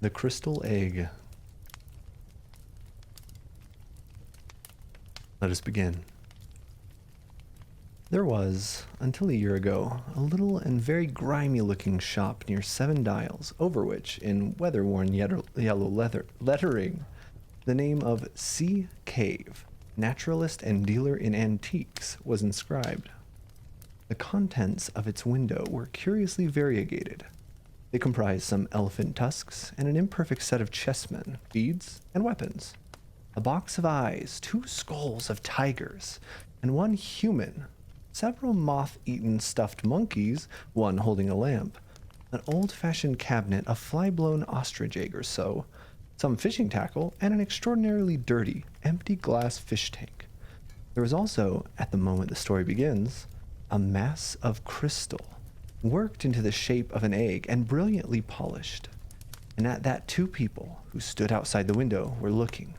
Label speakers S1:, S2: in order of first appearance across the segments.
S1: The crystal egg. Let us begin. There was, until a year ago, a little and very grimy-looking shop near Seven Dials, over which, in weather-worn yellow lettering, the name of Sea Cave, naturalist and dealer in antiques, was inscribed. The contents of its window were curiously variegated. They comprised some elephant tusks and an imperfect set of chessmen, beads, and weapons, a box of eyes, 2 skulls of tigers, and 1 human, several moth-eaten stuffed monkeys, 1 holding a lamp, an old-fashioned cabinet of fly-blown ostrich egg or so, some fishing tackle, and an extraordinarily dirty, empty glass fish tank. There was also, at the moment the story begins, a mass of crystal, worked into the shape of an egg and brilliantly polished. And at that 2 people, who stood outside the window, were looking.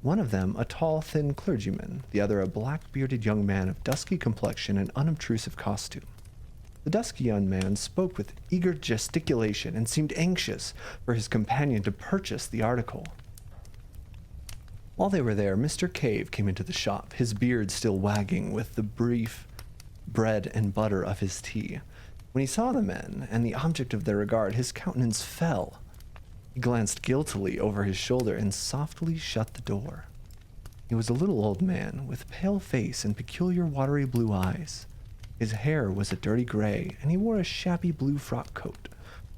S1: One of them a tall, thin clergyman, the other a black-bearded young man of dusky complexion and unobtrusive costume. The dusky young man spoke with eager gesticulation and seemed anxious for his companion to purchase the article. While they were there, Mr. Cave came into the shop, his beard still wagging with the brief bread and butter of his tea. When he saw the men and the object of their regard, his countenance fell. He glanced guiltily over his shoulder and softly shut the door. He was a little old man, with pale face and peculiar watery blue eyes. His hair was a dirty gray, and he wore a shabby blue frock coat,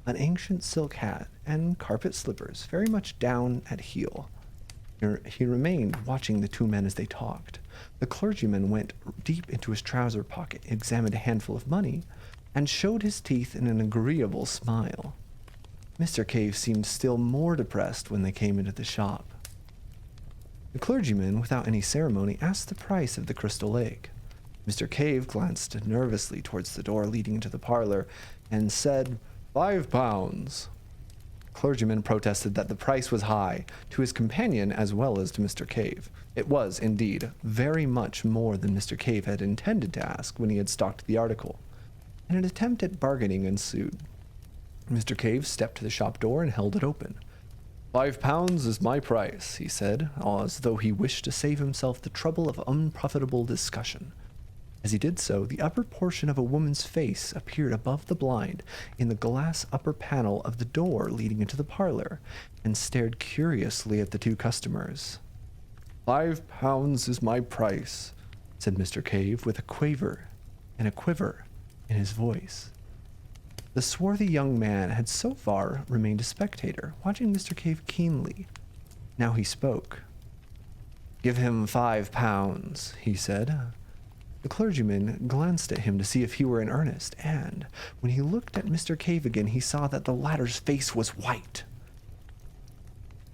S1: an ancient silk hat, and carpet slippers, very much down at heel. He remained watching the 2 men as they talked. The clergyman went deep into his trouser pocket, examined a handful of money, and showed his teeth in an agreeable smile. Mr. Cave seemed still more depressed when they came into the shop. The clergyman, without any ceremony, asked the price of the crystal egg. Mr. Cave glanced nervously towards the door leading into the parlor and said, £5. The clergyman protested that the price was high, to his companion as well as to Mr. Cave. It was, indeed, very much more than Mr. Cave had intended to ask when he had stocked the article, and an attempt at bargaining ensued. Mr. Cave stepped to the shop door and held it open. £5 is my price, he said, as though he wished to save himself the trouble of unprofitable discussion. As he did so, the upper portion of a woman's face appeared above the blind in the glass upper panel of the door leading into the parlor, and stared curiously at the 2 customers. £5 is my price, said Mr. Cave, with a quaver and a quiver in his voice. The swarthy young man had so far remained a spectator, watching Mr. Cave keenly. Now he spoke. "Give him £5, he said. The clergyman glanced at him to see if he were in earnest, and, when he looked at Mr. Cave again, he saw that the latter's face was white.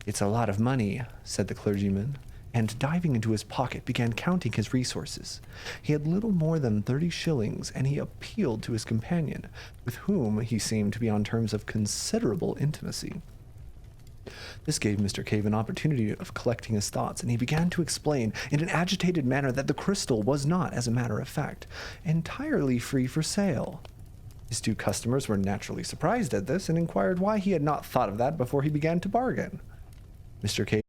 S1: "It's a lot of money," said the clergyman, and diving into his pocket began counting his resources. He had little more than 30 shillings, and he appealed to his companion, with whom he seemed to be on terms of considerable intimacy. This gave Mr. Cave an opportunity of collecting his thoughts, and he began to explain in an agitated manner that the crystal was not, as a matter of fact, entirely free for sale. His 2 customers were naturally surprised at this, and inquired why he had not thought of that before he began to bargain. Mr. Cave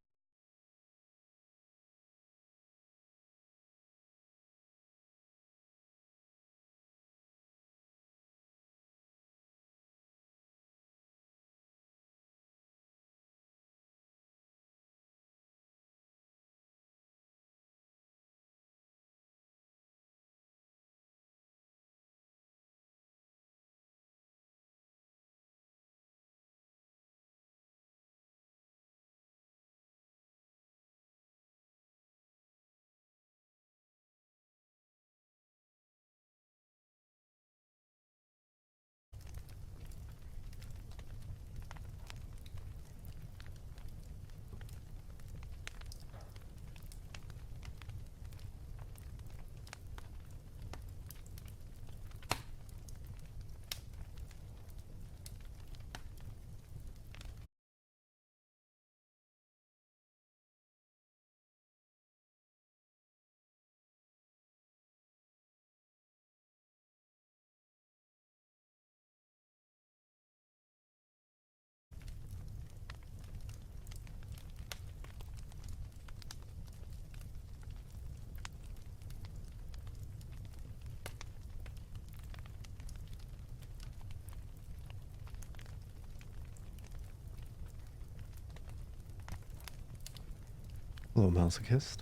S1: Hello, masochist.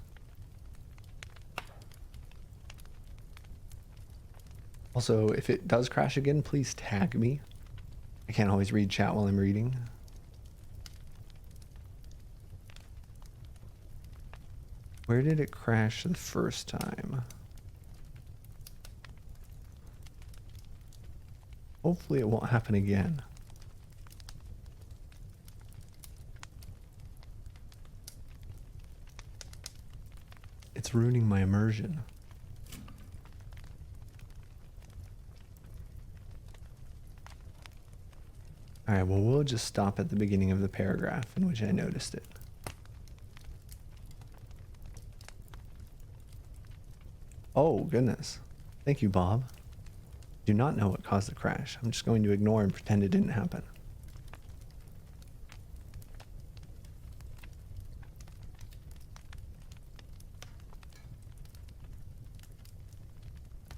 S1: Also, if it does crash again, please tag me. I can't always read chat while I'm reading. Where did it crash the first time? Hopefully it won't happen again. It's ruining my immersion. Alright, well, we'll just stop at the beginning of the paragraph in which I noticed it. Oh, goodness. Thank you, Bob. Do not know what caused the crash. I'm just going to ignore and pretend it didn't happen.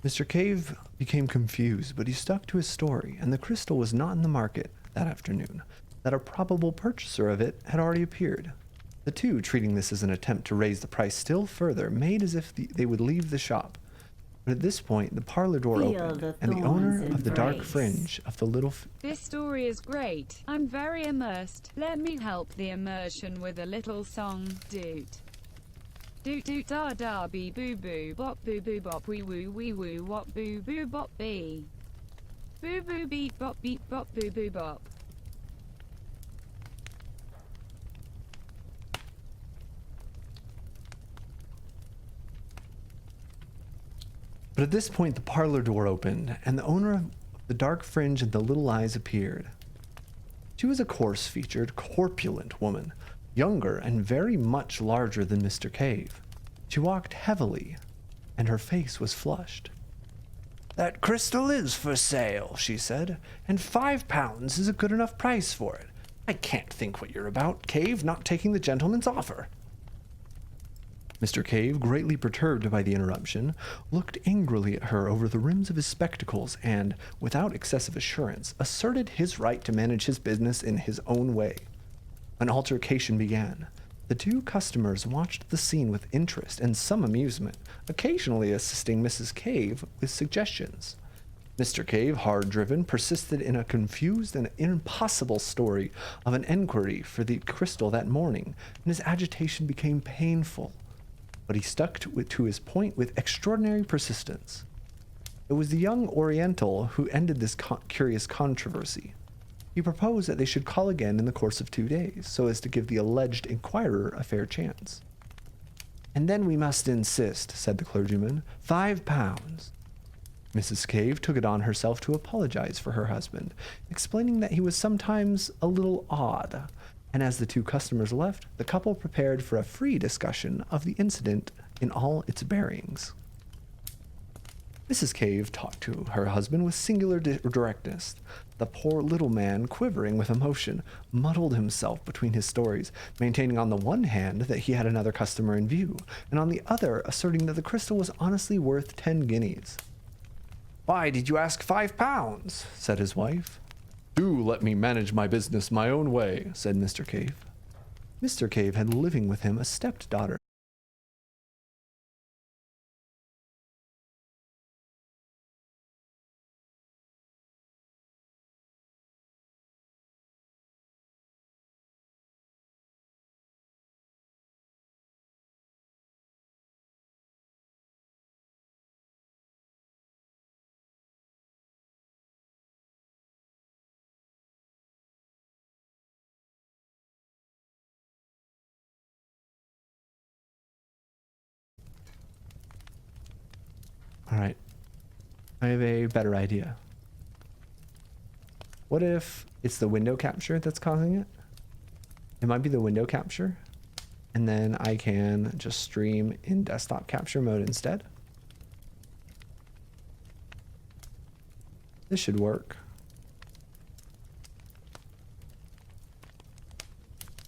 S1: Mr. Cave became confused, but he stuck to his story, and the crystal was not in the market that afternoon, that a probable purchaser of it had already appeared. The two, treating this as an attempt to raise the price still further, made as if they would leave the shop. But at this point, the parlor door opened, and the owner of the dark fringe of the little...
S2: This story is great. I'm very immersed. Let me help the immersion with a little song. Doot. Doot doot da da bee boo boo bop boo boo bop wee woo wop boo boo bop bee. Boo boo beep bop boo boo bop.
S1: But at this point, the parlor door opened, and the owner of the dark fringe and the little eyes appeared. She was a coarse-featured, corpulent woman, younger and very much larger than Mr. Cave. She walked heavily, and her face was flushed. "That crystal is for sale," she said, "and £5 is a good enough price for it. I can't think what you're about, Cave, not taking the gentleman's offer." Mr. Cave, greatly perturbed by the interruption, looked angrily at her over the rims of his spectacles and, without excessive assurance, asserted his right to manage his business in his own way. An altercation began. The two customers watched the scene with interest and some amusement, occasionally assisting Mrs. Cave with suggestions. Mr. Cave, hard-driven, persisted in a confused and impossible story of an enquiry for the crystal that morning, and his agitation became painful. But he stuck to his point with extraordinary persistence. It was the young Oriental who ended this curious controversy. He proposed that they should call again in the course of 2 days, so as to give the alleged inquirer a fair chance. "And then we must insist," said the clergyman. £5. Mrs. Cave took it on herself to apologize for her husband, explaining that he was sometimes a little odd, and as the two customers left, the couple prepared for a free discussion of the incident in all its bearings. Mrs. Cave talked to her husband with singular directness. The poor little man, quivering with emotion, muddled himself between his stories, maintaining on the one hand that he had another customer in view, and on the other asserting that the crystal was honestly worth 10 guineas. "Why did you ask £5? said his wife. "Do let me manage my business my own way," said Mr. Cave. Mr. Cave had living with him a stepdaughter. All right, I have a better idea. What if it's the window capture that's causing it? It might be the window capture, and then I can just stream in desktop capture mode instead. This should work.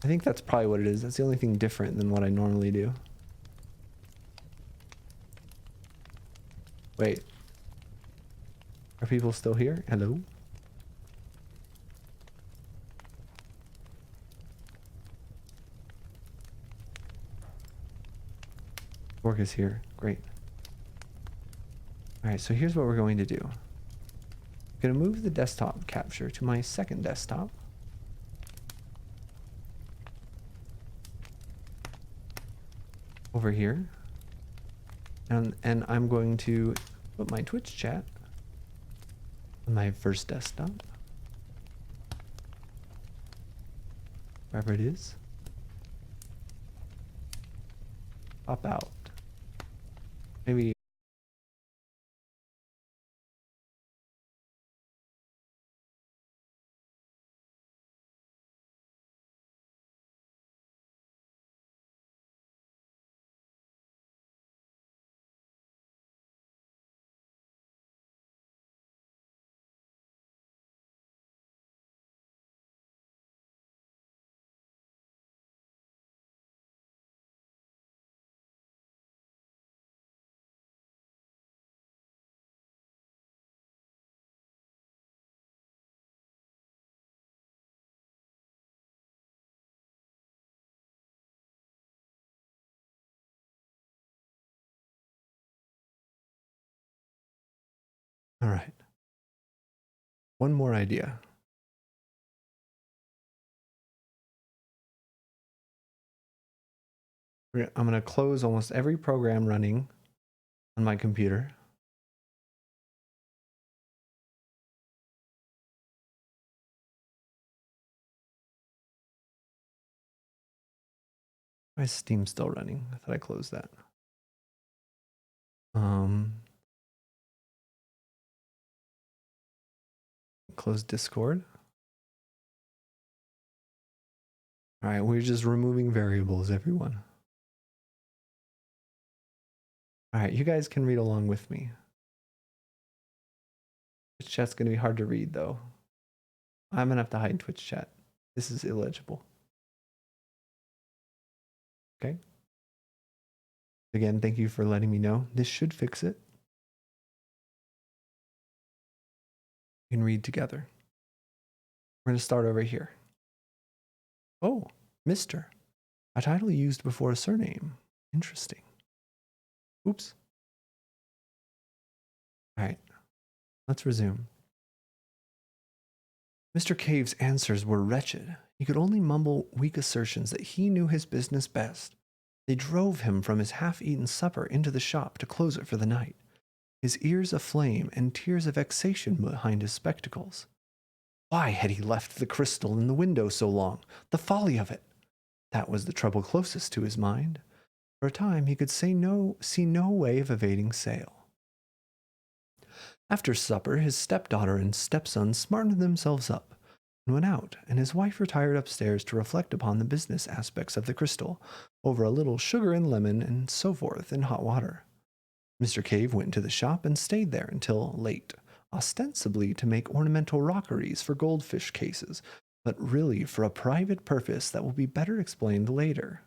S1: I think that's probably what it is. That's the only thing different than what I normally do. Wait. Are people still here? Hello? fork is here. Great. All right, so here's what we're going to do. I'm going to move the desktop capture to my second desktop. Over here. And I'm going to put my Twitch chat on my first desktop. Wherever it is. Pop out. Maybe. All right. One more idea. I'm going to close almost every program running on my computer. Why is Steam still running? I thought I closed that. Close Discord. All right, we're just removing variables, everyone. All right, you guys can read along with me. Twitch chat's going to be hard to read, though. I'm going to have to hide Twitch chat. This is illegible. Okay. Again, thank you for letting me know. This should fix it. We can read together. We're going to start over here. Oh, Mr. A title used before a surname. Interesting. Oops. All right. Let's resume. Mr. Cave's answers were wretched. He could only mumble weak assertions that he knew his business best. They drove him from his half-eaten supper into the shop to close it for the night, his ears aflame and tears of vexation behind his spectacles. Why had he left the crystal in the window so long? The folly of it! That was the trouble closest to his mind. For a time he could see no way of evading sale. After supper, his stepdaughter and stepson smartened themselves up and went out, and his wife retired upstairs to reflect upon the business aspects of the crystal, over a little sugar and lemon and so forth in hot water. Mr. Cave went to the shop and stayed there until late, ostensibly to make ornamental rockeries for goldfish cases, but really for a private purpose that will be better explained later.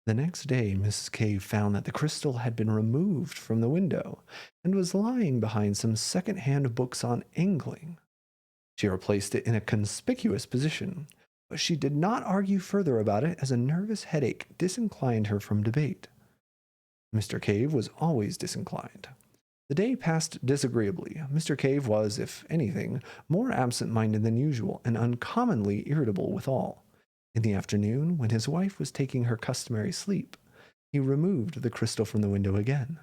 S1: The next day, Mrs. Cave found that the crystal had been removed from the window and was lying behind some second-hand books on angling. She replaced it in a conspicuous position, but she did not argue further about it as a nervous headache disinclined her from debate. Mr. Cave was always disinclined. The day passed disagreeably. Mr. Cave was, if anything, more absent-minded than usual and uncommonly irritable withal. In the afternoon, when his wife was taking her customary sleep, he removed the crystal from the window again.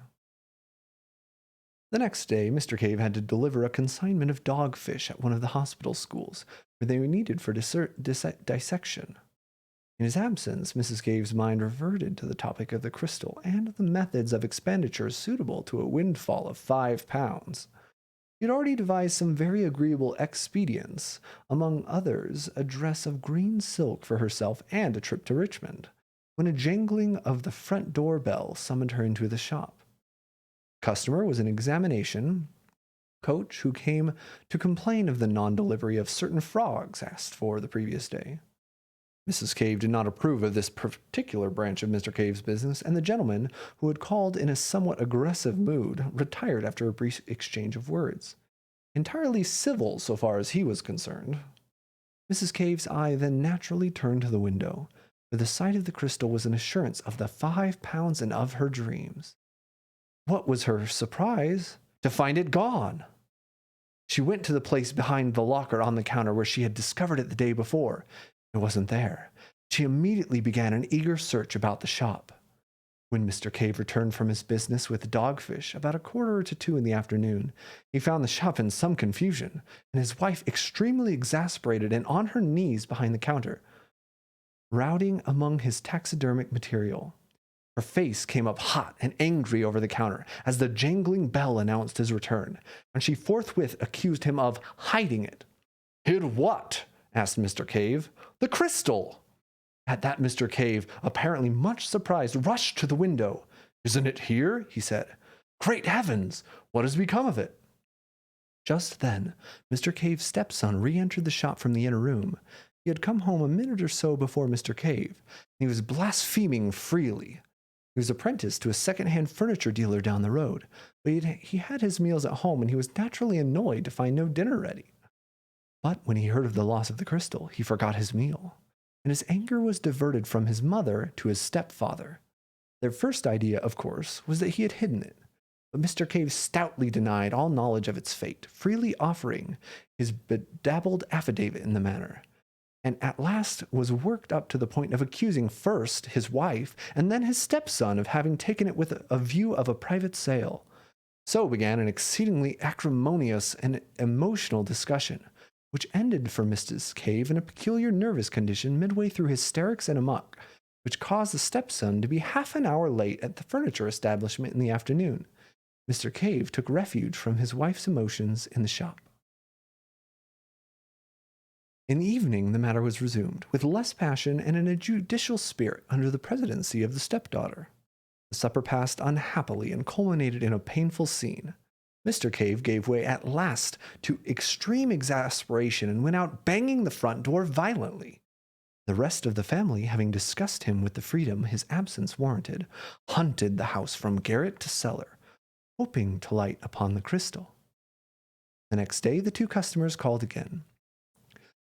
S1: The next day, Mr. Cave had to deliver a consignment of dogfish at one of the hospital schools, where they were needed for dissection. In his absence, Mrs. Cave's mind reverted to the topic of the crystal and the methods of expenditure suitable to a windfall of £5. He had already devised some very agreeable expedients, among others a dress of green silk for herself and a trip to Richmond, when a jangling of the front door bell summoned her into the shop. The customer was an examination coach who came to complain of the non-delivery of certain frogs asked for the previous day. Mrs. Cave did not approve of this particular branch of Mr. Cave's business, and the gentleman, who had called in a somewhat aggressive mood, retired after a brief exchange of words. Entirely civil so far as he was concerned. Mrs. Cave's eye then naturally turned to the window. for the sight of the crystal was an assurance of the 5 pounds and of her dreams. What was her surprise to find it gone? She went to the place behind the locker on the counter where she had discovered it the day before. It wasn't there. She immediately began an eager search about the shop. When Mr. Cave returned from his business with dogfish about 1:45 in the afternoon, he found the shop in some confusion, and his wife extremely exasperated and on her knees behind the counter, routing among his taxidermic material. Her face came up hot and angry over the counter as the jangling bell announced his return, and she forthwith accused him of hiding it. "Hid what?" asked Mr. Cave. "The crystal." At that, Mr. Cave, apparently much surprised, rushed to the window. "Isn't it here?" he said. "Great heavens! What has become of it?" Just then, Mr. Cave's stepson re-entered the shop from the inner room. He had come home a minute or so before Mr. Cave, and he was blaspheming freely. He was apprenticed to a second-hand furniture dealer down the road, but he had his meals at home, and he was naturally annoyed to find no dinner ready. But when he heard of the loss of the crystal, he forgot his meal, and his anger was diverted from his mother to his stepfather. Their first idea, of course, was that he had hidden it, but Mr. Cave stoutly denied all knowledge of its fate, freely offering his bedabbled affidavit in the matter, and at last was worked up to the point of accusing first his wife and then his stepson of having taken it with a view of a private sale. So began an exceedingly acrimonious and emotional discussion, which ended for Mrs. Cave in a peculiar nervous condition midway through hysterics and amok, which caused the stepson to be half an hour late at the furniture establishment in the afternoon. Mr. Cave took refuge from his wife's emotions in the shop. In the evening, the matter was resumed, with less passion and in a judicial spirit under the presidency of the stepdaughter. The supper passed unhappily and culminated in a painful scene. Mr. Cave gave way at last to extreme exasperation and went out banging the front door violently. The rest of the family, having discussed him with the freedom his absence warranted, hunted the house from garret to cellar, hoping to light upon the crystal. The next day, the two customers called again.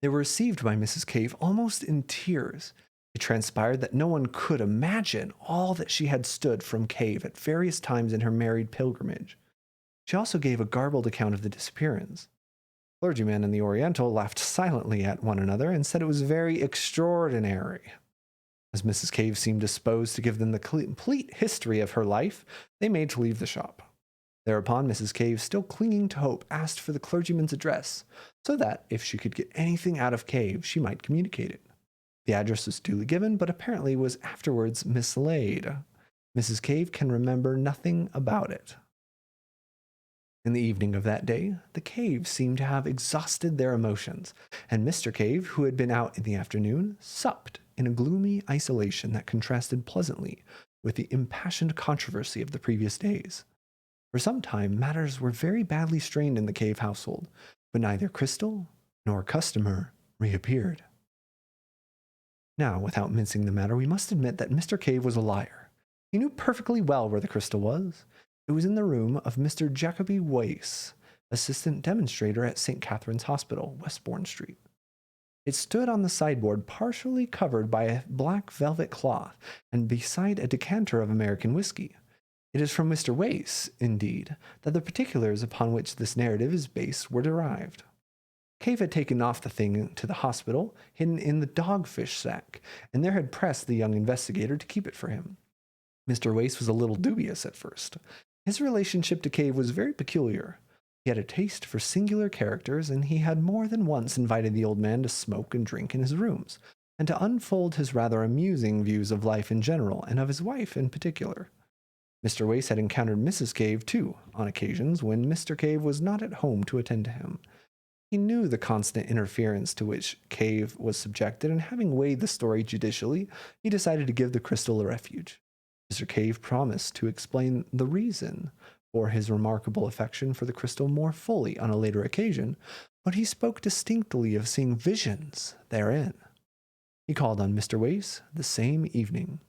S1: They were received by Mrs. Cave almost in tears. It transpired that no one could imagine all that she had stood from Cave at various times in her married pilgrimage. She also gave a garbled account of the disappearance. The clergyman and the Oriental laughed silently at one another and said it was very extraordinary. As Mrs. Cave seemed disposed to give them the complete history of her life, they made to leave the shop. Thereupon, Mrs. Cave, still clinging to hope, asked for the clergyman's address, so that, if she could get anything out of Cave, she might communicate it. The address was duly given, but apparently was afterwards mislaid. Mrs. Cave can remember nothing about it. In the evening of that day, the Caves seemed to have exhausted their emotions, and Mr. Cave, who had been out in the afternoon, supped in a gloomy isolation that contrasted pleasantly with the impassioned controversy of the previous days. For some time, matters were very badly strained in the Cave household, but neither crystal nor customer reappeared. Now, without mincing the matter, we must admit that Mr. Cave was a liar. He knew perfectly well where the crystal was. It was in the room of Mr. Jacoby Weiss, assistant demonstrator at St. Catherine's Hospital, Westbourne Street. It stood on the sideboard, partially covered by a black velvet cloth, and beside a decanter of American whiskey. It is from Mr. Weiss, indeed, that the particulars upon which this narrative is based were derived. Cave had taken off the thing to the hospital, hidden in the dogfish sack, and there had pressed the young investigator to keep it for him. Mr. Weiss was a little dubious at first. His relationship to Cave was very peculiar. He had a taste for singular characters, and he had more than once invited the old man to smoke and drink in his rooms, and to unfold his rather amusing views of life in general, and of his wife in particular. Mr. Weiss had encountered Mrs. Cave, too, on occasions when Mr. Cave was not at home to attend to him. He knew the constant interference to which Cave was subjected, and having weighed the story judicially, he decided to give the crystal a refuge. Mr. Cave promised to explain the reason for his remarkable affection for the crystal more fully on a later occasion, but he spoke distinctly of seeing visions therein. He called on Mr. Weiss the same evening.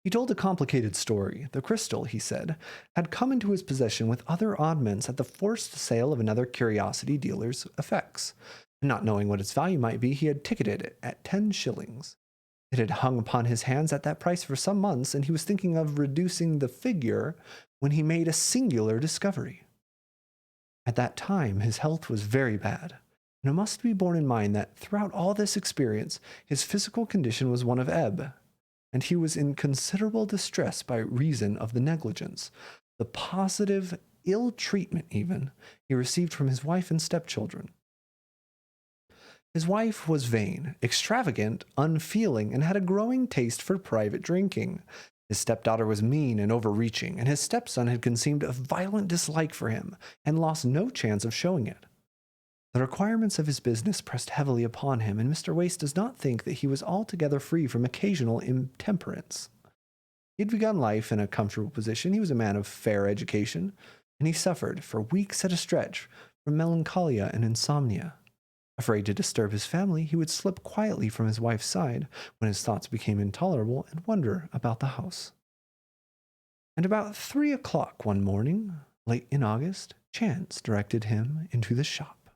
S1: He told a complicated story. The crystal, he said, had come into his possession with other oddments at the forced sale of another curiosity dealer's effects, and not knowing what its value might be, he had ticketed it at 10 shillings. It had hung upon his hands at that price for some months, and he was thinking of reducing the figure when he made a singular discovery. At that time, his health was very bad, and it must be borne in mind that throughout all this experience, his physical condition was one of ebb, and he was in considerable distress by reason of the negligence, the positive ill treatment even, he received from his wife and stepchildren. His wife was vain, extravagant, unfeeling, and had a growing taste for private drinking. His stepdaughter was mean and overreaching, and his stepson had conceived a violent dislike for him and lost no chance of showing it. The requirements of his business pressed heavily upon him, and Mr. Wace does not think that he was altogether free from occasional intemperance. He had begun life in a comfortable position, he was a man of fair education, and he suffered, for weeks at a stretch, from melancholia and insomnia. Afraid to disturb his family, he would slip quietly from his wife's side when his thoughts became intolerable and wander about the house. And about 3 o'clock one morning, late in August, chance directed him into the shop.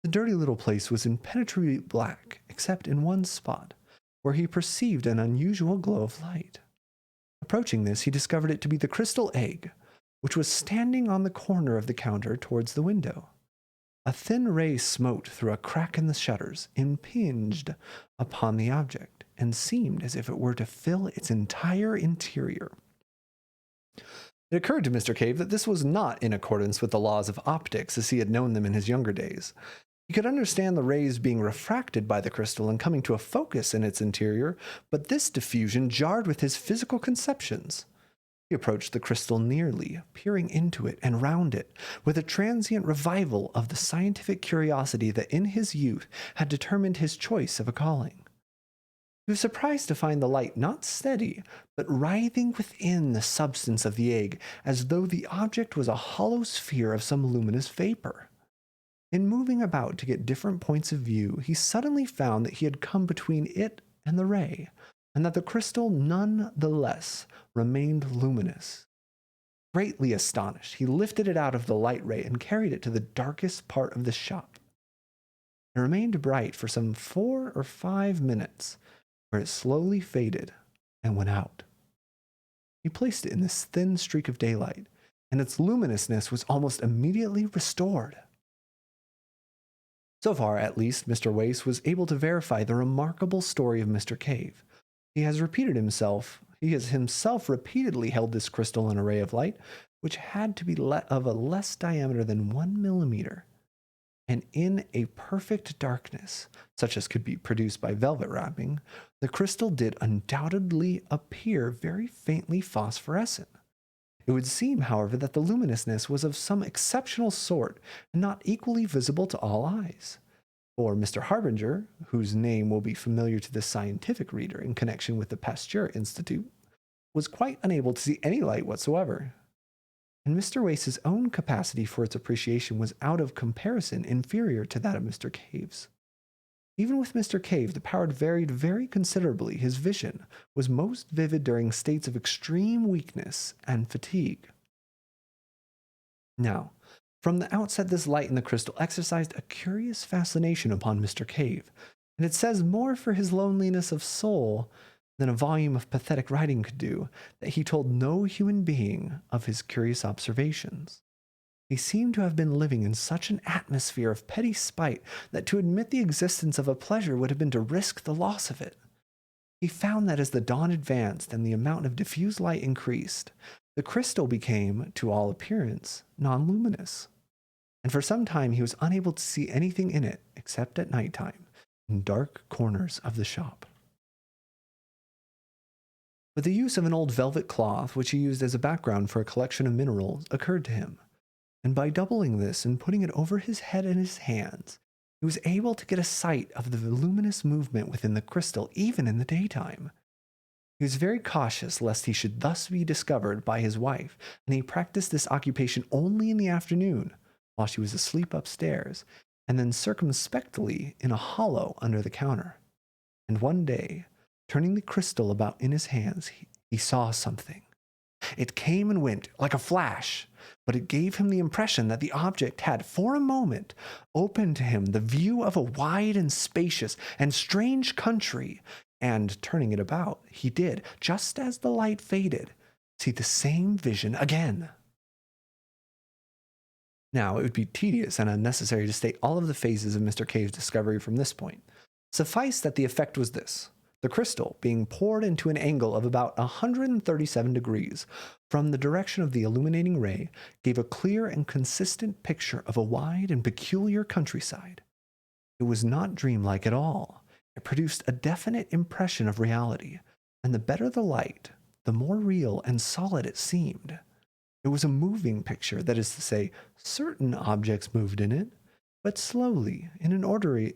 S1: The dirty little place was impenetrably black, except in one spot, where he perceived an unusual glow of light. Approaching this, he discovered it to be the crystal egg, which was standing on the corner of the counter towards the window. A thin ray smote through a crack in the shutters, impinged upon the object, and seemed as if it were to fill its entire interior. It occurred to Mr. Cave that this was not in accordance with the laws of optics as he had known them in his younger days. He could understand the rays being refracted by the crystal and coming to a focus in its interior, but this diffusion jarred with his physical conceptions. He approached the crystal nearly, peering into it and round it, with a transient revival of the scientific curiosity that in his youth had determined his choice of a calling. He was surprised to find the light not steady, but writhing within the substance of the egg, as though the object was a hollow sphere of some luminous vapor. In moving about to get different points of view, he suddenly found that he had come between it and the ray, and that the crystal none the less remained luminous. Greatly astonished, he lifted it out of the light ray and carried it to the darkest part of the shop. It remained bright for some 4 or 5 minutes, where it slowly faded and went out. He placed it in this thin streak of daylight, and its luminousness was almost immediately restored. So far, at least, Mr. Wace was able to verify the remarkable story of Mr. Cave. He has himself repeatedly held this crystal in a ray of light, which had to be of a less diameter than 1 millimeter, and in a perfect darkness, such as could be produced by velvet wrapping, the crystal did undoubtedly appear very faintly phosphorescent. It would seem, however, that the luminousness was of some exceptional sort, and not equally visible to all eyes. For Mr. Harbinger, whose name will be familiar to the scientific reader in connection with the Pasteur Institute, was quite unable to see any light whatsoever. And Mr. Wace's own capacity for its appreciation was out of comparison inferior to that of Mr. Cave's. Even with Mr. Cave, the power varied very considerably. His vision was most vivid during states of extreme weakness and fatigue. Now, from the outset, this light in the crystal exercised a curious fascination upon Mr. Cave, and it says more for his loneliness of soul than a volume of pathetic writing could do, that he told no human being of his curious observations. He seemed to have been living in such an atmosphere of petty spite that to admit the existence of a pleasure would have been to risk the loss of it. He found that as the dawn advanced and the amount of diffused light increased, the crystal became, to all appearance, non-luminous, and for some time he was unable to see anything in it except at night time, in dark corners of the shop. But the use of an old velvet cloth, which he used as a background for a collection of minerals, occurred to him, and by doubling this and putting it over his head and his hands, he was able to get a sight of the luminous movement within the crystal even in the daytime. He was very cautious lest he should thus be discovered by his wife, and he practiced this occupation only in the afternoon, while she was asleep upstairs, and then circumspectly in a hollow under the counter. And one day, turning the crystal about in his hands, he saw something. It came and went like a flash, but it gave him the impression that the object had, for a moment, opened to him the view of a wide and spacious and strange country, and turning it about, he did, just as the light faded, see the same vision again. Now, it would be tedious and unnecessary to state all of the phases of Mr. Cave's discovery from this point. Suffice that the effect was this. The crystal, being poured into an angle of about 137 degrees from the direction of the illuminating ray, gave a clear and consistent picture of a wide and peculiar countryside. It was not dreamlike at all. It produced a definite impression of reality, and the better the light, the more real and solid it seemed. It was a moving picture, that is to say, certain objects moved in it, but slowly, in an orderly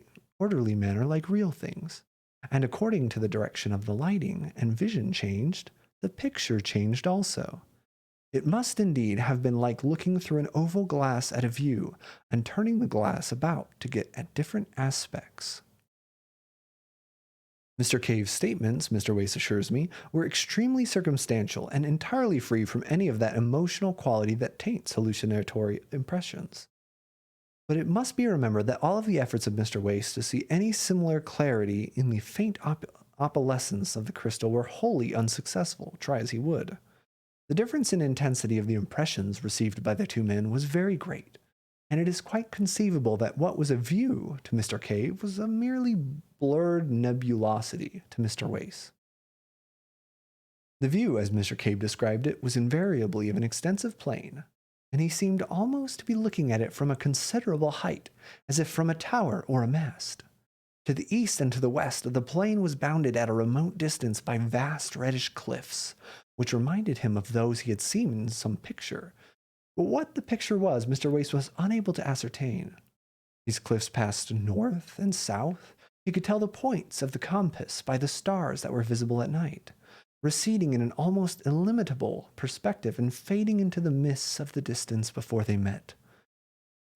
S1: manner like real things. And according to the direction of the lighting and vision changed, the picture changed also. It must indeed have been like looking through an oval glass at a view and turning the glass about to get at different aspects. Mr. Cave's statements, Mr. Wace assures me, were extremely circumstantial and entirely free from any of that emotional quality that taints hallucinatory impressions. But it must be remembered that all of the efforts of Mr. Wace to see any similar clarity in the faint opalescence of the crystal were wholly unsuccessful, try as he would. The difference in intensity of the impressions received by the two men was very great, and it is quite conceivable that what was a view to Mr. Cave was a merely blurred nebulosity to Mr. Wace. The view, as Mr. Cave described it, was invariably of an extensive plain, and he seemed almost to be looking at it from a considerable height, as if from a tower or a mast. To the east and to the west, the plain was bounded at a remote distance by vast reddish cliffs, which reminded him of those he had seen in some picture. But what the picture was, Mr. Wace was unable to ascertain. These cliffs passed north and south. He could tell the points of the compass by the stars that were visible at night, receding in an almost illimitable perspective and fading into the mists of the distance before they met.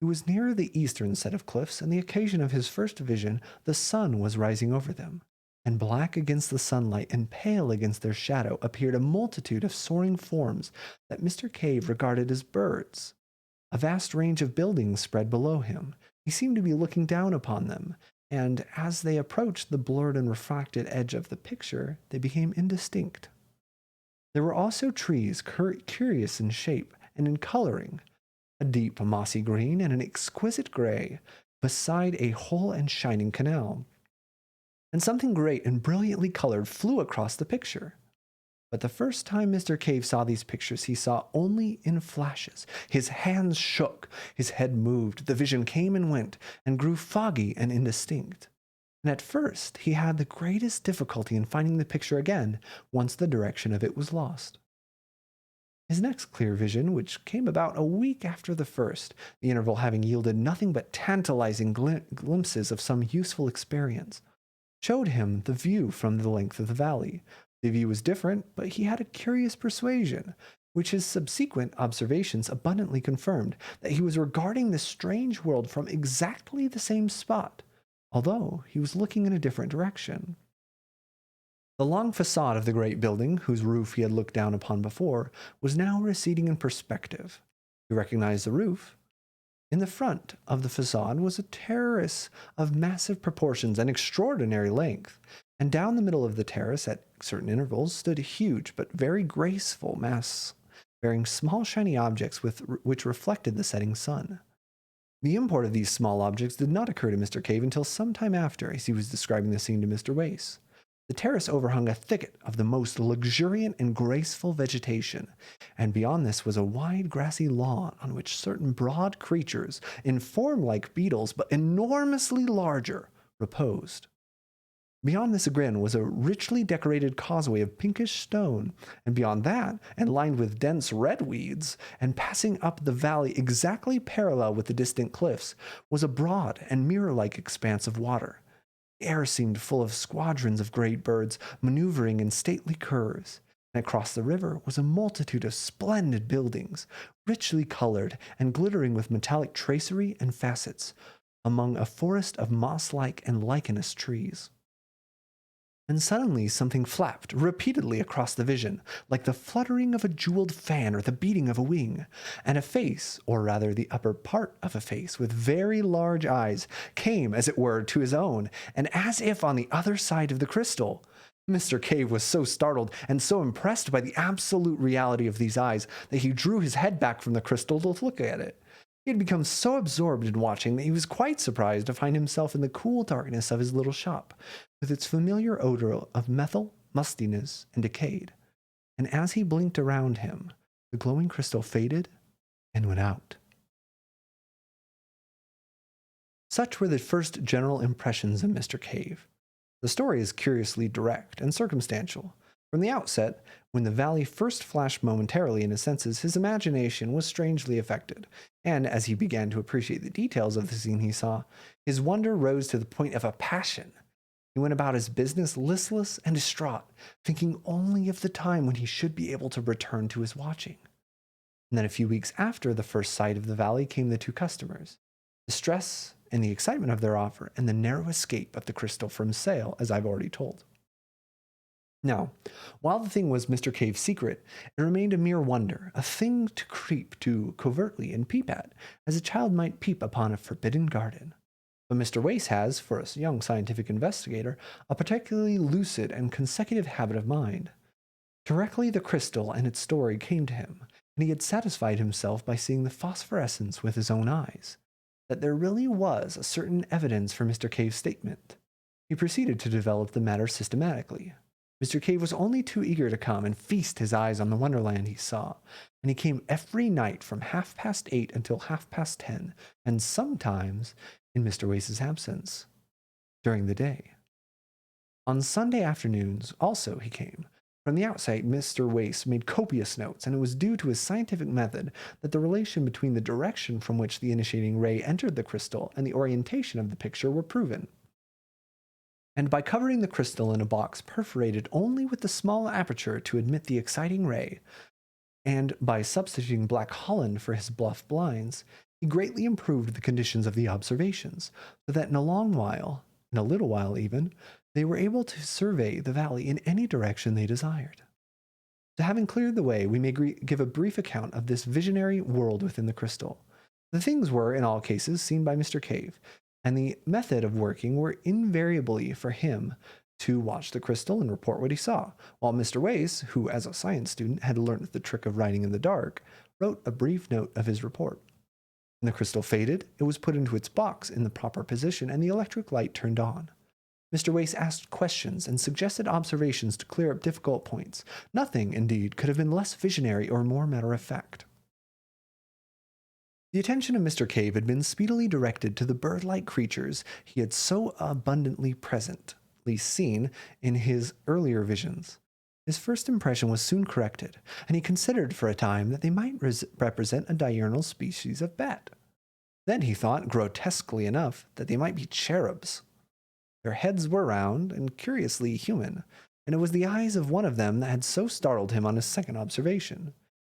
S1: It was near the eastern set of cliffs, and the occasion of his first vision, the sun was rising over them, and black against the sunlight and pale against their shadow appeared a multitude of soaring forms that Mr. Cave regarded as birds. A vast range of buildings spread below him. He seemed to be looking down upon them, and as they approached the blurred and refracted edge of the picture, they became indistinct. There were also trees curious in shape and in coloring, a deep mossy green and an exquisite gray, beside a whole and shining canal. And something great and brilliantly colored flew across the picture. But the first time Mr. Cave saw these pictures, he saw only in flashes. His hands shook, his head moved, the vision came and went, and grew foggy and indistinct. And at first, he had the greatest difficulty in finding the picture again, once the direction of it was lost. His next clear vision, which came about a week after the first, the interval having yielded nothing but tantalizing glimpses of some useful experience, showed him the view from the length of the valley. The view was different, but he had a curious persuasion, which his subsequent observations abundantly confirmed, that he was regarding this strange world from exactly the same spot, although he was looking in a different direction. The long facade of the great building, whose roof he had looked down upon before, was now receding in perspective. He recognized the roof. In the front of the facade was a terrace of massive proportions and extraordinary length, and down the middle of the terrace, at certain intervals, stood huge but very graceful masts, bearing small shiny objects which reflected the setting sun. The import of these small objects did not occur to Mr. Cave until some time after, as he was describing the scene to Mr. Wace. The terrace overhung a thicket of the most luxuriant and graceful vegetation, and beyond this was a wide grassy lawn on which certain broad creatures, in form like beetles but enormously larger, reposed. Beyond this again was a richly decorated causeway of pinkish stone, and beyond that, and lined with dense red weeds, and passing up the valley exactly parallel with the distant cliffs, was a broad and mirror-like expanse of water. The air seemed full of squadrons of great birds maneuvering in stately curves, and across the river was a multitude of splendid buildings, richly colored and glittering with metallic tracery and facets, among a forest of moss-like and lichenous trees. And suddenly something flapped repeatedly across the vision, like the fluttering of a jeweled fan or the beating of a wing, and a face, or rather the upper part of a face, with very large eyes, came, as it were, to his own, and as if on the other side of the crystal. Mr. Cave was so startled and so impressed by the absolute reality of these eyes that he drew his head back from the crystal to look at it. He had become so absorbed in watching that he was quite surprised to find himself in the cool darkness of his little shop, with its familiar odor of methyl, mustiness, and decayed. And as he blinked around him, the glowing crystal faded and went out. Such were the first general impressions of Mr. Cave. The story is curiously direct and circumstantial. From the outset, when the valley first flashed momentarily in his senses, his imagination was strangely affected, and as he began to appreciate the details of the scene he saw, his wonder rose to the point of a passion. He went about his business listless and distraught, thinking only of the time when he should be able to return to his watching. And then a few weeks after the first sight of the valley came the two customers. The stress and the excitement of their offer, and the narrow escape of the crystal from sale, as I've already told. Now, while the thing was Mr. Cave's secret, it remained a mere wonder, a thing to creep to covertly and peep at, as a child might peep upon a forbidden garden. But Mr. Wace has, for a young scientific investigator, a particularly lucid and consecutive habit of mind. Directly the crystal and its story came to him, and he had satisfied himself by seeing the phosphorescence with his own eyes, that there really was a certain evidence for Mr. Cave's statement. He proceeded to develop the matter systematically. Mr. Cave was only too eager to come and feast his eyes on the wonderland he saw, and he came every night from 8:30 until 10:30, and sometimes, in Mr. Wace's absence, during the day. On Sunday afternoons also he came. From the outset, Mr. Wace made copious notes, and it was due to his scientific method that the relation between the direction from which the initiating ray entered the crystal and the orientation of the picture were proven. And by covering the crystal in a box perforated only with the small aperture to admit the exciting ray, and by substituting black holland for his bluff blinds, he greatly improved the conditions of the observations, so that in a little while even, they were able to survey the valley in any direction they desired. So having cleared the way, we may give a brief account of this visionary world within the crystal. The things were, in all cases, seen by Mr. Cave, and the method of working were invariably for him to watch the crystal and report what he saw, while Mr. Wace, who as a science student had learnt the trick of writing in the dark, wrote a brief note of his report. When the crystal faded, it was put into its box in the proper position, and the electric light turned on. Mr. Wace asked questions and suggested observations to clear up difficult points. Nothing, indeed, could have been less visionary or more matter-of-fact. The attention of Mr. Cave had been speedily directed to the bird-like creatures he had so abundantly presently seen in his earlier visions. His first impression was soon corrected, and he considered for a time that they might represent a diurnal species of bat. Then he thought, grotesquely enough, that they might be cherubs. Their heads were round and curiously human, and it was the eyes of one of them that had so startled him on his second observation.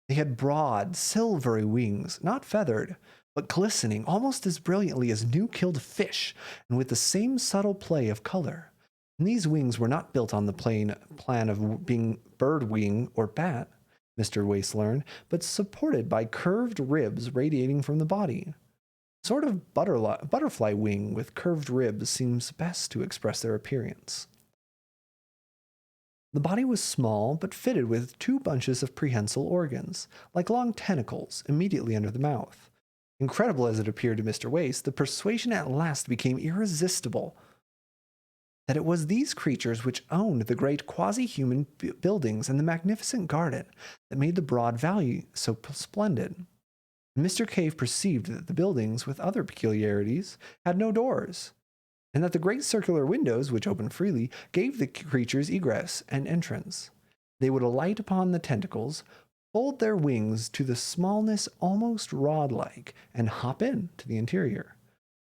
S1: They had broad, silvery wings, not feathered, but glistening almost as brilliantly as new-killed fish, and with the same subtle play of color. And these wings were not built on the plan of being bird wing or bat, Mr. Wace learned, but supported by curved ribs radiating from the body. A sort of butterfly wing with curved ribs seems best to express their appearance. The body was small, but fitted with two bunches of prehensile organs, like long tentacles, immediately under the mouth. Incredible as it appeared to Mr. Wace, the persuasion at last became irresistible that it was these creatures which owned the great quasi-human buildings and the magnificent garden that made the broad valley so splendid. And Mr. Cave perceived that the buildings, with other peculiarities, had no doors, and that the great circular windows, which opened freely, gave the creatures egress and entrance. They would alight upon the tentacles, fold their wings to the smallness almost rod-like, and hop in to the interior.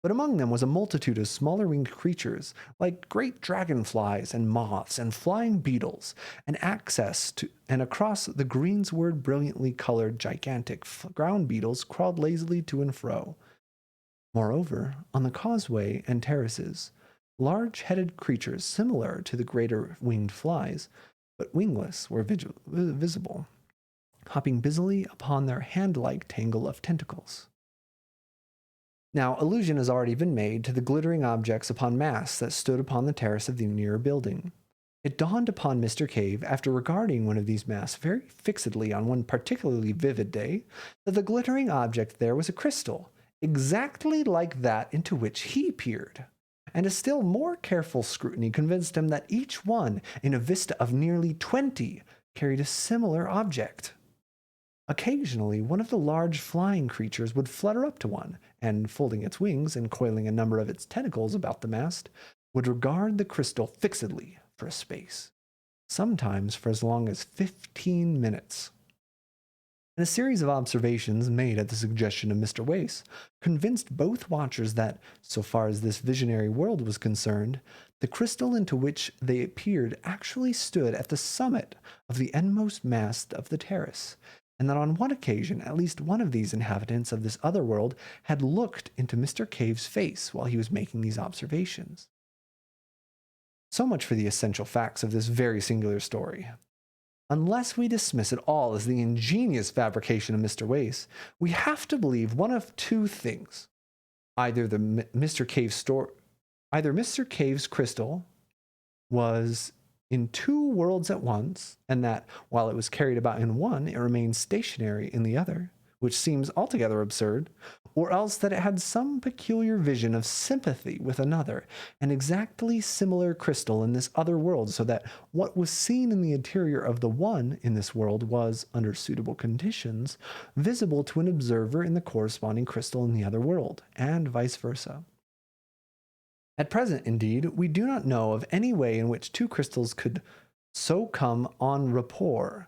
S1: But among them was a multitude of smaller winged creatures, like great dragonflies and moths and flying beetles, and across the greensward brilliantly colored gigantic ground beetles crawled lazily to and fro. Moreover, on the causeway and terraces, Large-headed creatures similar to the greater winged flies, but wingless, were visible, hopping busily upon their hand-like tangle of tentacles. Now, allusion has already been made to the glittering objects upon masts that stood upon the terrace of the near building. It dawned upon Mr. Cave, after regarding one of these masts very fixedly on one particularly vivid day, that the glittering object there was a crystal, exactly like that into which he peered. And a still more careful scrutiny convinced him that each one, in a vista of nearly 20, carried a similar object. Occasionally, one of the large flying creatures would flutter up to one, and folding its wings and coiling a number of its tentacles about the mast, would regard the crystal fixedly for a space, sometimes for as long as 15 minutes. And a series of observations made at the suggestion of Mr. Wace convinced both watchers that, so far as this visionary world was concerned, the crystal into which they peered actually stood at the summit of the endmost mast of the terrace, and that on one occasion at least one of these inhabitants of this other world had looked into Mr. Cave's face while he was making these observations. So much for the essential facts of this very singular story. Unless we dismiss it all as the ingenious fabrication of Mr. Wace, we have to believe one of two things. Either Mr. Cave's crystal was in two worlds at once, and that while it was carried about in one, it remained stationary in the other, which seems altogether absurd, or else that it had some peculiar vision of sympathy with another, an exactly similar crystal in this other world, so that what was seen in the interior of the one in this world was, under suitable conditions, visible to an observer in the corresponding crystal in the other world, and vice versa. At present, indeed, we do not know of any way in which two crystals could so come en rapport,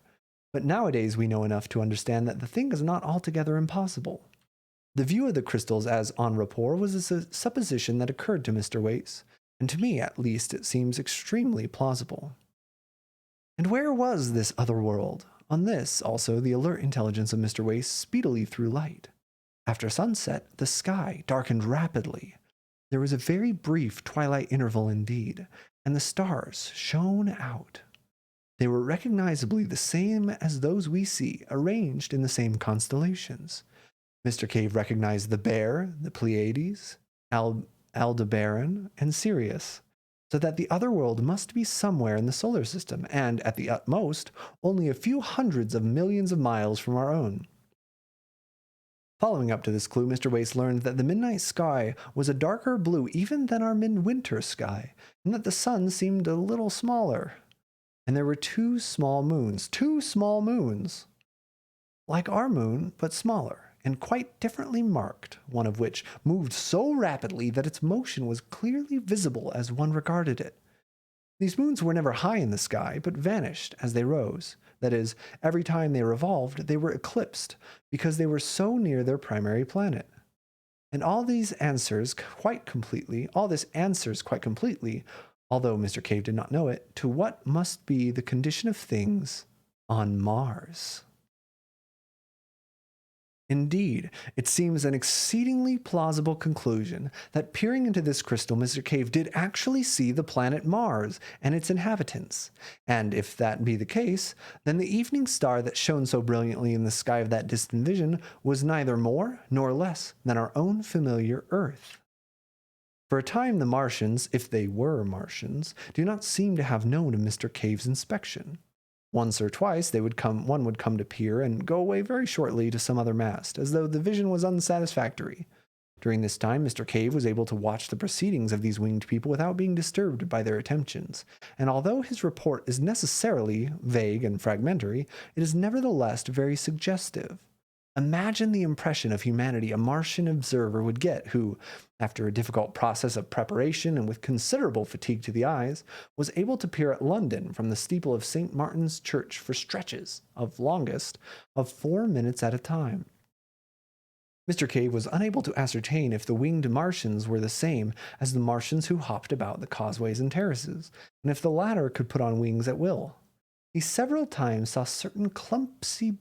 S1: but nowadays we know enough to understand that the thing is not altogether impossible. The view of the crystals as en rapport was a supposition that occurred to Mr. Wace, and to me at least it seems extremely plausible. And where was this other world? On this, also, the alert intelligence of Mr. Wace speedily threw light. After sunset, the sky darkened rapidly. There was a very brief twilight interval indeed, and the stars shone out. They were recognizably the same as those we see, arranged in the same constellations. Mr. Cave recognized the Bear, the Pleiades, Aldebaran, and Sirius, so that the other world must be somewhere in the solar system, and, at the utmost, only a few hundreds of millions of miles from our own. Following up to this clue, Mr. Wace learned that the midnight sky was a darker blue even than our midwinter sky, and that the sun seemed a little smaller. And there were two small moons, like our moon, but smaller, and quite differently marked, one of which moved so rapidly that its motion was clearly visible as one regarded it. These moons were never high in the sky, but vanished as they rose. That is, every time they revolved, they were eclipsed, because they were so near their primary planet. And all this answers quite completely, although Mr. Cave did not know it, to what must be the condition of things on Mars. Indeed, it seems an exceedingly plausible conclusion that peering into this crystal, Mr. Cave did actually see the planet Mars and its inhabitants. And if that be the case, then the evening star that shone so brilliantly in the sky of that distant vision was neither more nor less than our own familiar Earth. For a time, the Martians, if they were Martians, do not seem to have known of Mr. Cave's inspection. Once or twice one would come to peer and go away very shortly to some other mast, as though the vision was unsatisfactory. During this time, Mr. Cave was able to watch the proceedings of these winged people without being disturbed by their attentions, and although his report is necessarily vague and fragmentary, it is nevertheless very suggestive. Imagine the impression of humanity a Martian observer would get who, after a difficult process of preparation and with considerable fatigue to the eyes, was able to peer at London from the steeple of St. Martin's Church for stretches, of 4 minutes at a time. Mr. Cave was unable to ascertain if the winged Martians were the same as the Martians who hopped about the causeways and terraces, and if the latter could put on wings at will. He several times saw certain clumsy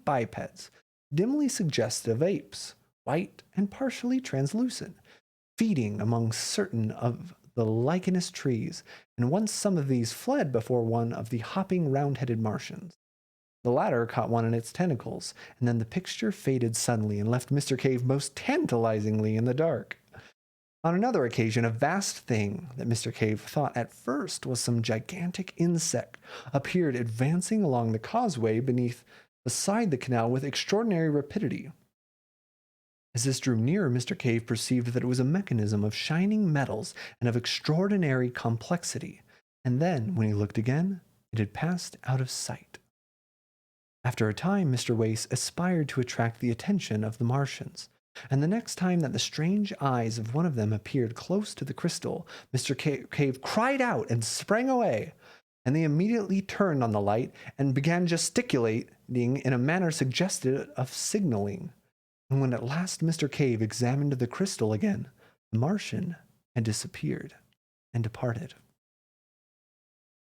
S1: bipeds, dimly suggestive of apes, white and partially translucent, feeding among certain of the lichenous trees, and once some of these fled before one of the hopping round-headed Martians. The latter caught one in its tentacles, and then the picture faded suddenly and left Mr. Cave most tantalizingly in the dark. On another occasion, a vast thing that Mr. Cave thought at first was some gigantic insect appeared advancing along the causeway beside the canal with extraordinary rapidity. As this drew nearer, Mr. Cave perceived that it was a mechanism of shining metals and of extraordinary complexity, and then, when he looked again, it had passed out of sight. After a time, Mr. Wace aspired to attract the attention of the Martians, and the next time that the strange eyes of one of them appeared close to the crystal, Mr. Cave cried out and sprang away, and they immediately turned on the light and began gesticulating in a manner suggestive of signaling. And when at last Mr. Cave examined the crystal again, the Martian had disappeared and departed.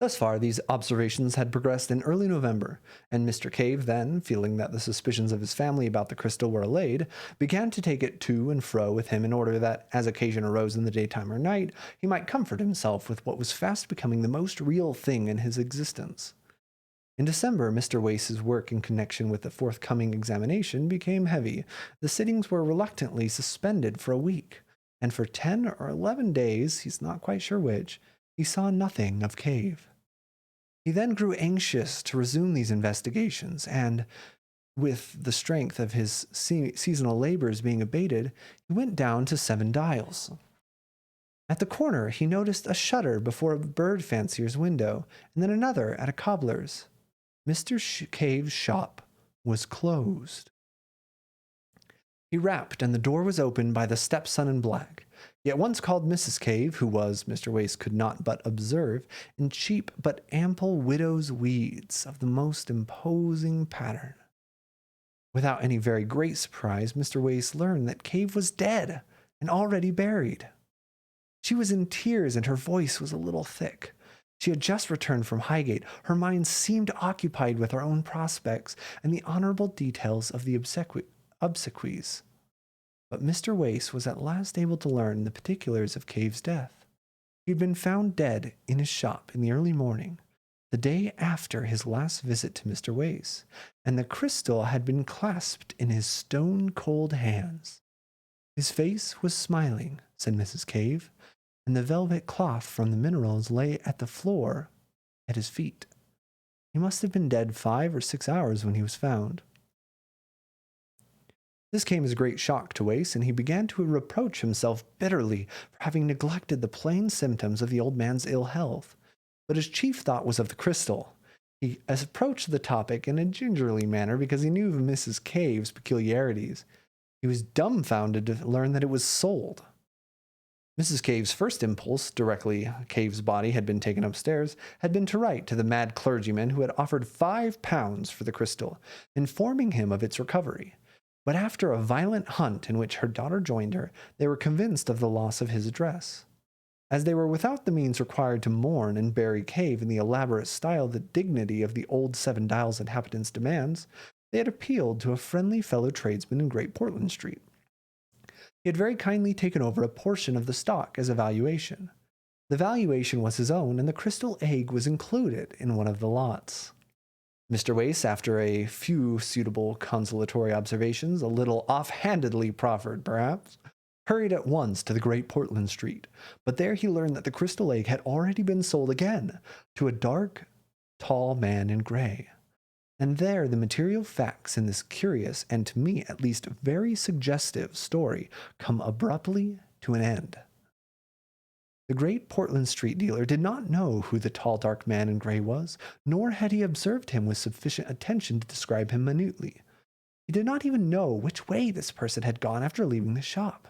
S1: Thus far, these observations had progressed in early November, and Mr. Cave then, feeling that the suspicions of his family about the crystal were allayed, began to take it to and fro with him in order that, as occasion arose in the daytime or night, he might comfort himself with what was fast becoming the most real thing in his existence. In December, Mr. Wace's work in connection with the forthcoming examination became heavy. The sittings were reluctantly suspended for a week, and for 10 or 11 days, he's not quite sure which, he saw nothing of Cave. He then grew anxious to resume these investigations, and, with the strength of his seasonal labors being abated, he went down to 7 Dials. At the corner, he noticed a shutter before a bird fancier's window, and then another at a cobbler's. Mr. Cave's shop was closed. He rapped, and the door was opened by the stepson in black. He at once called Mrs. Cave, who was, Mr. Wace could not but observe, in cheap but ample widow's weeds of the most imposing pattern. Without any very great surprise, Mr. Wace learned that Cave was dead and already buried. She was in tears, and her voice was a little thick. She had just returned from Highgate. Her mind seemed occupied with her own prospects and the honorable details of the obsequies. But Mr. Wace was at last able to learn the particulars of Cave's death. He had been found dead in his shop in the early morning, the day after his last visit to Mr. Wace, and the crystal had been clasped in his stone-cold hands. His face was smiling, said Mrs. Cave, and the velvet cloth from the minerals lay at the floor at his feet. He must have been dead 5 or 6 hours when he was found. This came as a great shock to Wace, and he began to reproach himself bitterly for having neglected the plain symptoms of the old man's ill health. But his chief thought was of the crystal. He approached the topic in a gingerly manner because he knew of Mrs. Cave's peculiarities. He was dumbfounded to learn that it was sold. Mrs. Cave's first impulse, directly Cave's body had been taken upstairs, had been to write to the mad clergyman who had offered £5 for the crystal, informing him of its recovery. But after a violent hunt in which her daughter joined her, they were convinced of the loss of his address. As they were without the means required to mourn and bury Cave in the elaborate style the dignity of the old 7 Dials inhabitants demands, they had appealed to a friendly fellow tradesman in Great Portland Street. He had very kindly taken over a portion of the stock as a valuation. The valuation was his own, and the crystal egg was included in one of the lots. Mr. Wace, after a few suitable consolatory observations, a little offhandedly proffered perhaps, hurried at once to the Great Portland Street, but there he learned that the crystal egg had already been sold again to a dark, tall man in gray. And there the material facts in this curious, and to me at least very suggestive story come abruptly to an end. The Great Portland Street dealer did not know who the tall, dark man in gray was, nor had he observed him with sufficient attention to describe him minutely. He did not even know which way this person had gone after leaving the shop.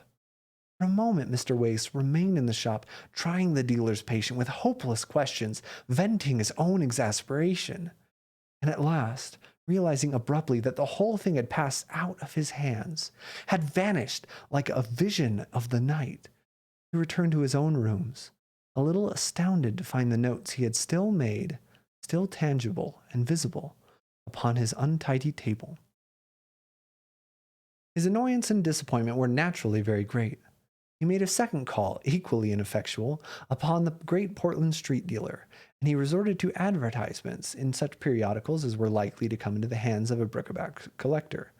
S1: For a moment Mr. Wace remained in the shop, trying the dealer's patience with hopeless questions, venting his own exasperation. And at last, realizing abruptly that the whole thing had passed out of his hands, had vanished like a vision of the night, he returned to his own rooms, a little astounded to find the notes he had still made, still tangible and visible, upon his untidy table. His annoyance and disappointment were naturally very great. He made a second call, equally ineffectual, upon the great Portland street dealer, and he resorted to advertisements in such periodicals as were likely to come into the hands of a bric-a-brac collector.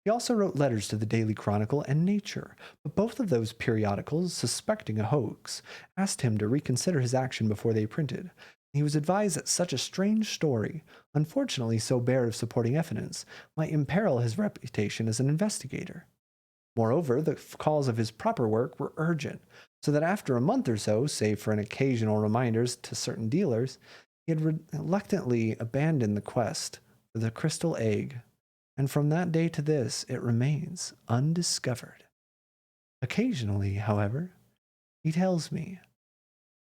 S1: He also wrote letters to the Daily Chronicle and Nature, but both of those periodicals, suspecting a hoax, asked him to reconsider his action before they printed. He was advised that such a strange story, unfortunately so bare of supporting evidence, might imperil his reputation as an investigator. Moreover, the calls of his proper work were urgent, so that after a month or so, save for an occasional reminders to certain dealers, he had reluctantly abandoned the quest for the crystal egg, and from that day to this it remains undiscovered. Occasionally, however, he tells me,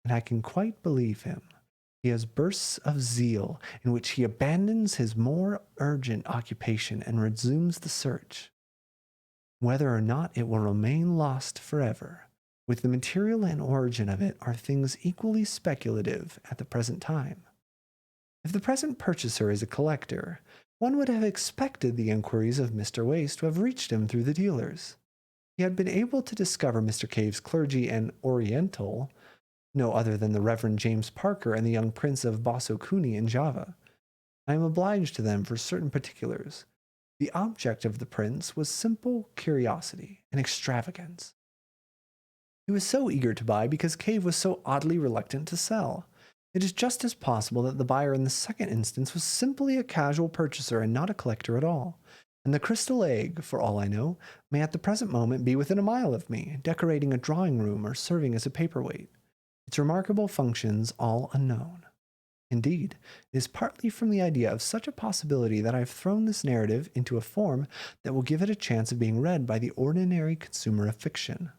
S1: and I can quite believe him, he has bursts of zeal in which he abandons his more urgent occupation and resumes the search. Whether or not it will remain lost forever, with the material and origin of it, are things equally speculative at the present time. If the present purchaser is a collector, one would have expected the inquiries of Mr. Wace to have reached him through the dealers. He had been able to discover Mr. Cave's clergy and Oriental, no other than the Reverend James Parker and the young Prince of Bosokuni in Java. I am obliged to them for certain particulars. The object of the prince was simple curiosity and extravagance. He was so eager to buy because Cave was so oddly reluctant to sell. It is just as possible that the buyer in the second instance was simply a casual purchaser and not a collector at all. And the crystal egg, for all I know, may at the present moment be within a mile of me, decorating a drawing room or serving as a paperweight. Its remarkable functions all unknown. Indeed, it is partly from the idea of such a possibility that I have thrown this narrative into a form that will give it a chance of being read by the ordinary consumer of fiction.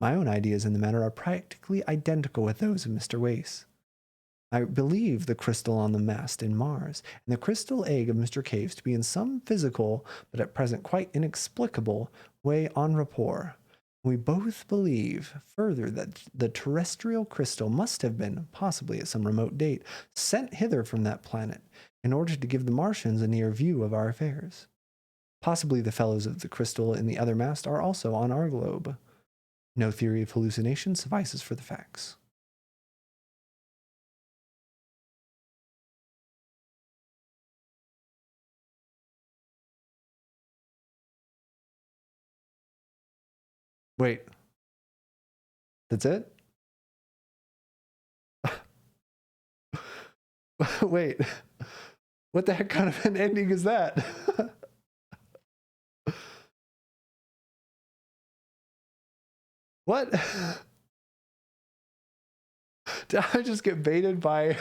S1: My own ideas in the matter are practically identical with those of Mr. Wace. I believe the crystal on the mast in Mars and the crystal egg of Mr. Caves to be in some physical, but at present quite inexplicable, way en rapport. We both believe, further, that the terrestrial crystal must have been, possibly at some remote date, sent hither from that planet in order to give the Martians a near view of our affairs. Possibly the fellows of the crystal in the other mast are also on our globe. No theory of hallucination suffices for the facts. Wait. That's it? Wait. What the heck kind of an ending is that? What? Did I just get baited by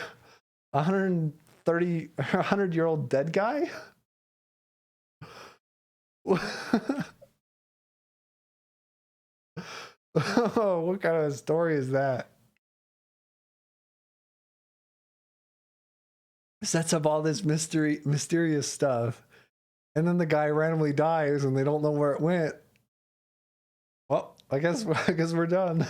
S1: 100-year-old dead guy? Oh, what kind of story is that? Sets up all this mysterious stuff, and then the guy randomly dies and they don't know where it went. Well, I guess we're done.